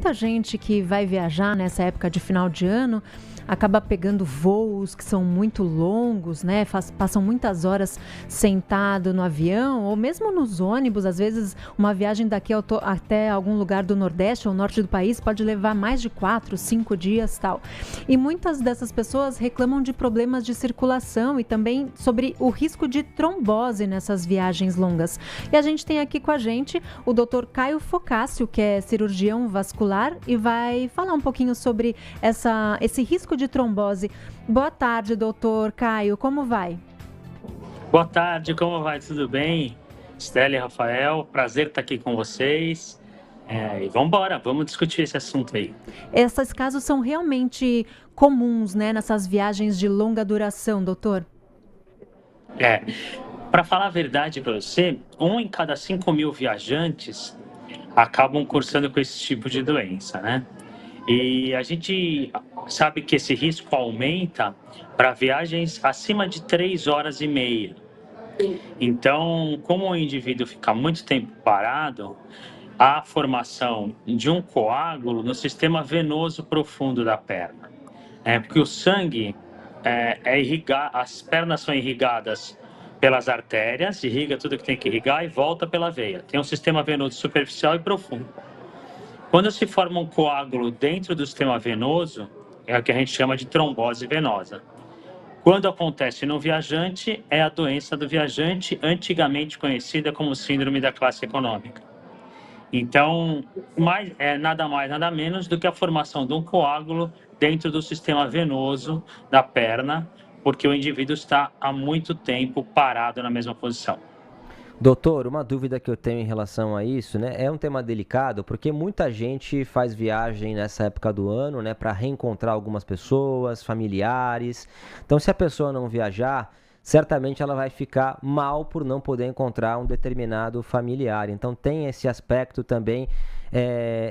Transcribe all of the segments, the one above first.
muita gente que vai viajar nessa época de final de ano acaba pegando voos que são muito longos, né? Passam muitas horas sentado no avião ou mesmo nos ônibus. Às vezes, uma viagem daqui até algum lugar do Nordeste ou Norte do país pode levar mais de 4, 5 dias, tal. E muitas dessas pessoas reclamam de problemas de circulação e também sobre o risco de trombose nessas viagens longas. E a gente tem aqui com a gente o Dr. Caio Focácio, que é cirurgião vascular e vai falar um pouquinho sobre esse risco de trombose. Boa tarde, doutor Caio, como vai? Boa tarde, como vai? Tudo bem? Estela e Rafael, prazer estar aqui com vocês. E vamos embora, vamos discutir esse assunto aí. Esses casos são realmente comuns, né, nessas viagens de longa duração, doutor? Para falar a verdade para você, 1 em cada 5.000 viajantes acabam cursando com esse tipo de doença, né? E a gente sabe que esse risco aumenta para viagens acima de 3 horas e meia. Então, como o indivíduo fica muito tempo parado, há a formação de um coágulo no sistema venoso profundo da perna. Porque o sangue é irrigado, as pernas são irrigadas pelas artérias, irriga tudo que tem que irrigar e volta pela veia. Tem um sistema venoso superficial e profundo. Quando se forma um coágulo dentro do sistema venoso, é o que a gente chama de trombose venosa. Quando acontece no viajante, é a doença do viajante, antigamente conhecida como síndrome da classe econômica. Então, nada mais, nada menos do que a formação de um coágulo dentro do sistema venoso da perna, porque o indivíduo está há muito tempo parado na mesma posição. Doutor, uma dúvida que eu tenho em relação a isso, né? É um tema delicado porque muita gente faz viagem nessa época do ano, né, para reencontrar algumas pessoas, familiares. Então, se a pessoa não viajar, certamente ela vai ficar mal por não poder encontrar um determinado familiar. Então, tem esse aspecto também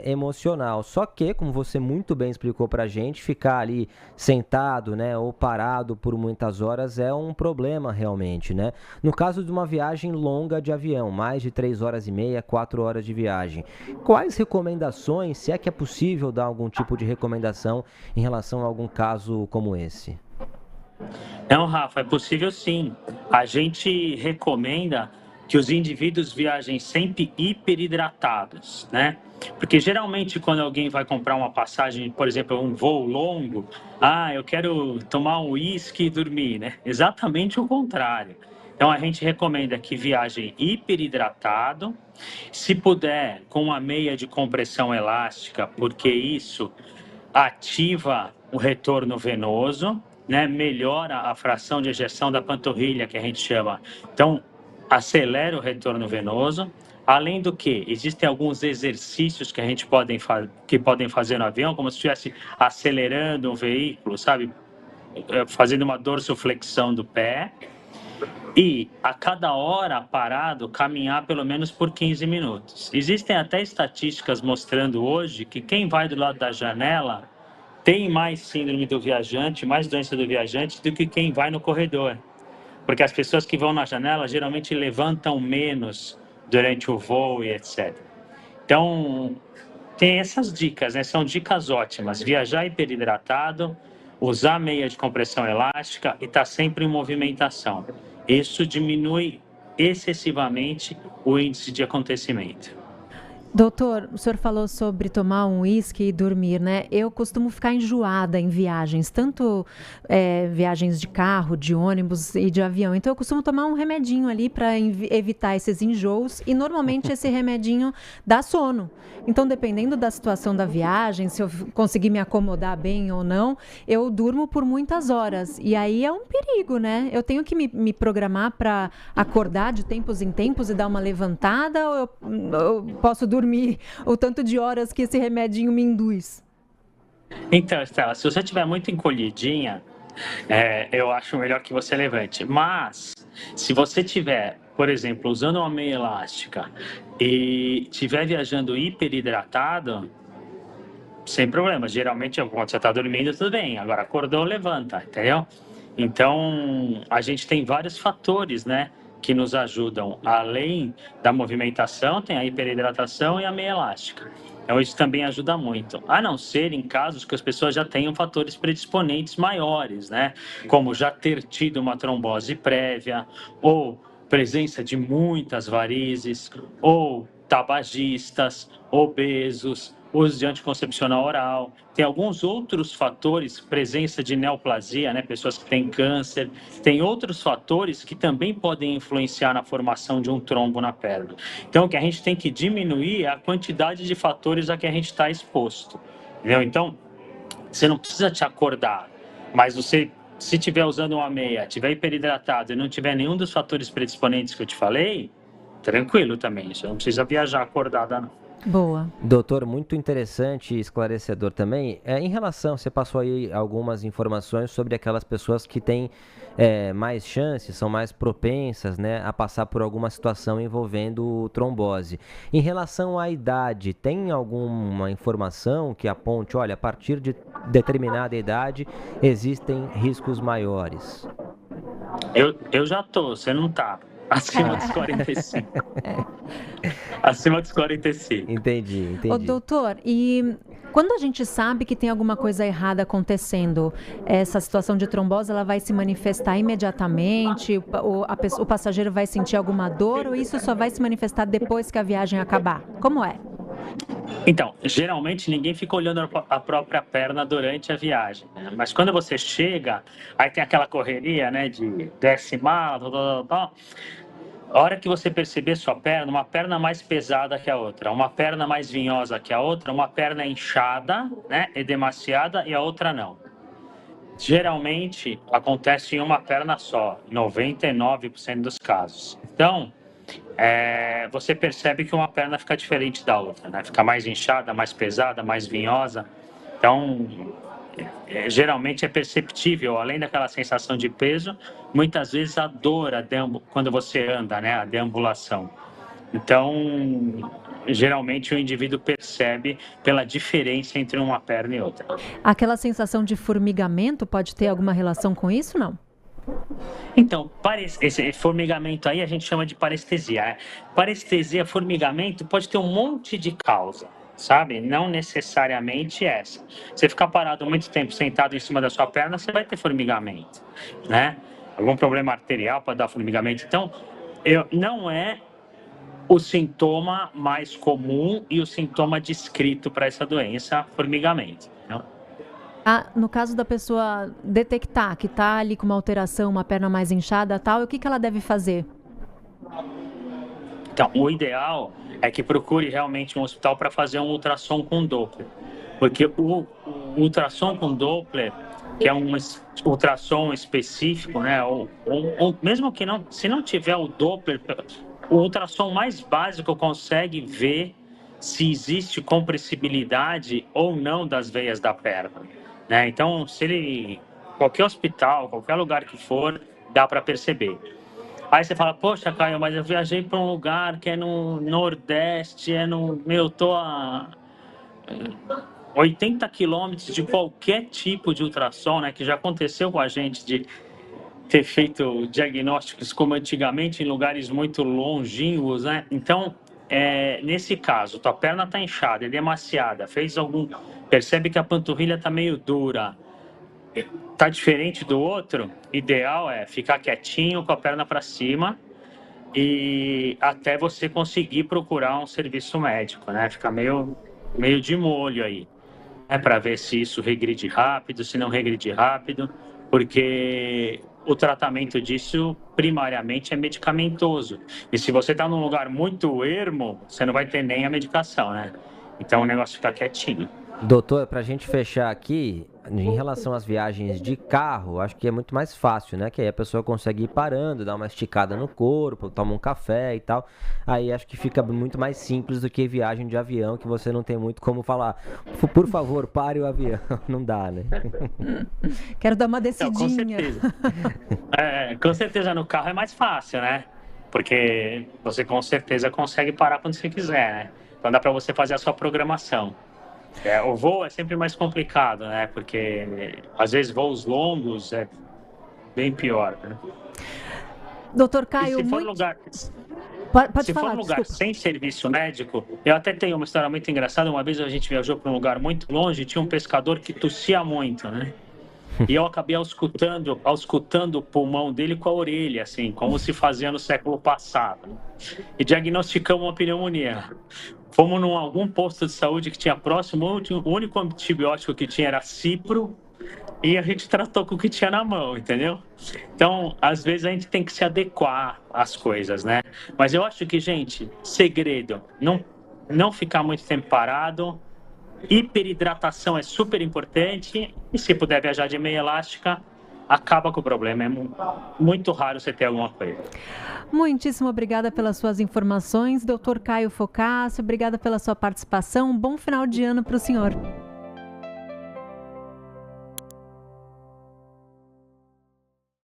emocional. Só que, como você muito bem explicou para a gente, ficar ali sentado, né, ou parado por muitas horas é um problema realmente, né? No caso de uma viagem longa de avião, mais de 3 horas e meia, 4 horas de viagem, quais recomendações, se é que é possível dar algum tipo de recomendação em relação a algum caso como esse? Não, Rafa, é possível sim. A gente recomenda que os indivíduos viajem sempre hiperidratados, né? Porque geralmente quando alguém vai comprar uma passagem, por exemplo, um voo longo, eu quero tomar um uísque e dormir, né? Exatamente o contrário. Então a gente recomenda que viajem hiperidratado, se puder com uma meia de compressão elástica, porque isso ativa o retorno venoso, né? Melhora a fração de ejeção da panturrilha, que a gente chama. Então, acelera o retorno venoso. Além do que, existem alguns exercícios que a gente podem fazer no avião, como se estivesse acelerando um veículo, sabe? Fazendo uma dorsiflexão do pé. E a cada hora parado, caminhar pelo menos por 15 minutos. Existem até estatísticas mostrando hoje que quem vai do lado da janela tem mais síndrome do viajante, mais doença do viajante do que quem vai no corredor. Porque as pessoas que vão na janela geralmente levantam menos durante o voo e etc. Então, tem essas dicas, né? São dicas ótimas. Viajar hiperidratado, usar meia de compressão elástica e estar sempre em movimentação. Isso diminui excessivamente o índice de acontecimento. Doutor, o senhor falou sobre tomar um uísque e dormir, né? Eu costumo ficar enjoada em viagens, tanto viagens de carro, de ônibus e de avião. Então, eu costumo tomar um remedinho ali para evitar esses enjoos e, normalmente, esse remedinho dá sono. Então, dependendo da situação da viagem, se eu conseguir me acomodar bem ou não, eu durmo por muitas horas. E aí é um perigo, né? Eu tenho que me programar para acordar de tempos em tempos e dar uma levantada ou eu posso dormir o tanto de horas que esse remedinho me induz? Então, Estela, se você estiver muito encolhidinha, eu acho melhor que você levante. Mas, se você estiver, por exemplo, usando uma meia elástica e estiver viajando hiperidratado, sem problema. Geralmente, quando você está dormindo, tudo bem. Agora, acordou, levanta, entendeu? Então, a gente tem vários fatores, né, que nos ajudam, além da movimentação, tem a hiperidratação e a meia elástica. Então, isso também ajuda muito, a não ser em casos que as pessoas já tenham fatores predisponentes maiores, né? Como já ter tido uma trombose prévia, ou presença de muitas varizes, ou tabagistas, obesos, uso de anticoncepcional oral. Tem alguns outros fatores, presença de neoplasia, né? Pessoas que têm câncer. Tem outros fatores que também podem influenciar na formação de um trombo na perna. Então, o que a gente tem que diminuir é a quantidade de fatores a que a gente está exposto. Entendeu? Então, você não precisa te acordar, mas você, se estiver usando uma meia, estiver hiperidratado e não tiver nenhum dos fatores predisponentes que eu te falei, tranquilo também. Você não precisa viajar acordada, não. Boa. Doutor, muito interessante e esclarecedor também. Em relação, você passou aí algumas informações sobre aquelas pessoas que têm mais chances, são mais propensas, né, a passar por alguma situação envolvendo trombose. Em relação à idade, tem alguma informação que aponte, olha, a partir de determinada idade existem riscos maiores? Eu já tô, você não tá. Acima dos 45. Acima dos 45. Entendi. Ô, doutor, e quando a gente sabe que tem alguma coisa errada acontecendo, essa situação de trombose, ela vai se manifestar imediatamente? O passageiro vai sentir alguma dor ou isso só vai se manifestar depois que a viagem acabar? Como é? Então, geralmente ninguém fica olhando a própria perna durante a viagem, né? Mas quando você chega, aí tem aquela correria, né, de desce mala, tal. A hora que você perceber sua perna, uma perna mais pesada que a outra, uma perna mais vinhosa que a outra, uma perna inchada, né, edemaciada e a outra não. Geralmente acontece em uma perna só, 99% dos casos. Então, você percebe que uma perna fica diferente da outra, né? Fica mais inchada, mais pesada, mais vinhosa. Então, geralmente é perceptível, além daquela sensação de peso, muitas vezes a dor quando você anda, né? A deambulação. Então, geralmente o indivíduo percebe pela diferença entre uma perna e outra. Aquela sensação de formigamento pode ter alguma relação com isso, não? Então, esse formigamento aí a gente chama de parestesia. Parestesia, formigamento, pode ter um monte de causa, sabe? Não necessariamente essa. Você ficar parado muito tempo sentado em cima da sua perna, você vai ter formigamento, né? Algum problema arterial pode dar formigamento. Então, não é o sintoma mais comum e o sintoma descrito para essa doença, formigamento, não? No caso da pessoa detectar que está ali com uma alteração, uma perna mais inchada, tal, o que ela deve fazer? Então, o ideal é que procure realmente um hospital para fazer um ultrassom com Doppler, porque o ultrassom com Doppler, que é um ultrassom específico, né, ou mesmo que não, se não tiver o Doppler, o ultrassom mais básico consegue ver se existe compressibilidade ou não das veias da perna, né? Então, qualquer hospital, qualquer lugar que for, dá para perceber. Aí você fala, poxa, Caio, mas eu viajei para um lugar que é no Nordeste, tô a 80 quilômetros de qualquer tipo de ultrassom, né? Que já aconteceu com a gente de ter feito diagnósticos como antigamente em lugares muito longínquos, né? Então, nesse caso, tua perna está inchada, edemaciada, percebe que a panturrilha está meio dura, está diferente do outro, ideal é ficar quietinho com a perna para cima e até você conseguir procurar um serviço médico, né? Ficar meio de molho aí, né? Para ver se isso regride rápido, se não regride rápido, porque o tratamento disso, primariamente, é medicamentoso. E se você está num lugar muito ermo, você não vai ter nem a medicação, né? Então, o negócio fica quietinho. Doutor, para a gente fechar aqui, em relação às viagens de carro, acho que é muito mais fácil, né? Que aí a pessoa consegue ir parando, dar uma esticada no corpo, toma um café e tal. Aí acho que fica muito mais simples do que viagem de avião, que você não tem muito como falar, por favor, pare o avião. Não dá, né? Quero dar uma decidinha. Não, com certeza. Com certeza no carro é mais fácil, né? Porque você com certeza consegue parar quando você quiser, né? Então dá para você fazer a sua programação. O voo é sempre mais complicado, né? Porque às vezes voos longos é bem pior, né? Doutor E Caio, se for muito... lugar, Pode se falar, for lugar desculpa. sem serviço médico, eu até tenho uma história muito engraçada. Uma vez a gente viajou para um lugar muito longe e tinha um pescador que tossia muito, né? E eu acabei auscultando o pulmão dele com a orelha, assim, como se fazia no século passado. E diagnosticamos uma pneumonia. Fomos num algum posto de saúde que tinha próximo, o único antibiótico que tinha era cipro, e a gente tratou com o que tinha na mão, entendeu? Então, às vezes a gente tem que se adequar às coisas, né? Mas eu acho que, gente, segredo, não ficar muito tempo parado. Hiperidratação é super importante e se puder viajar de meia elástica, acaba com o problema. É muito raro você ter alguma coisa. Muitíssimo obrigada pelas suas informações, doutor Caio Focácio. Obrigada pela sua participação. Um bom final de ano para o senhor.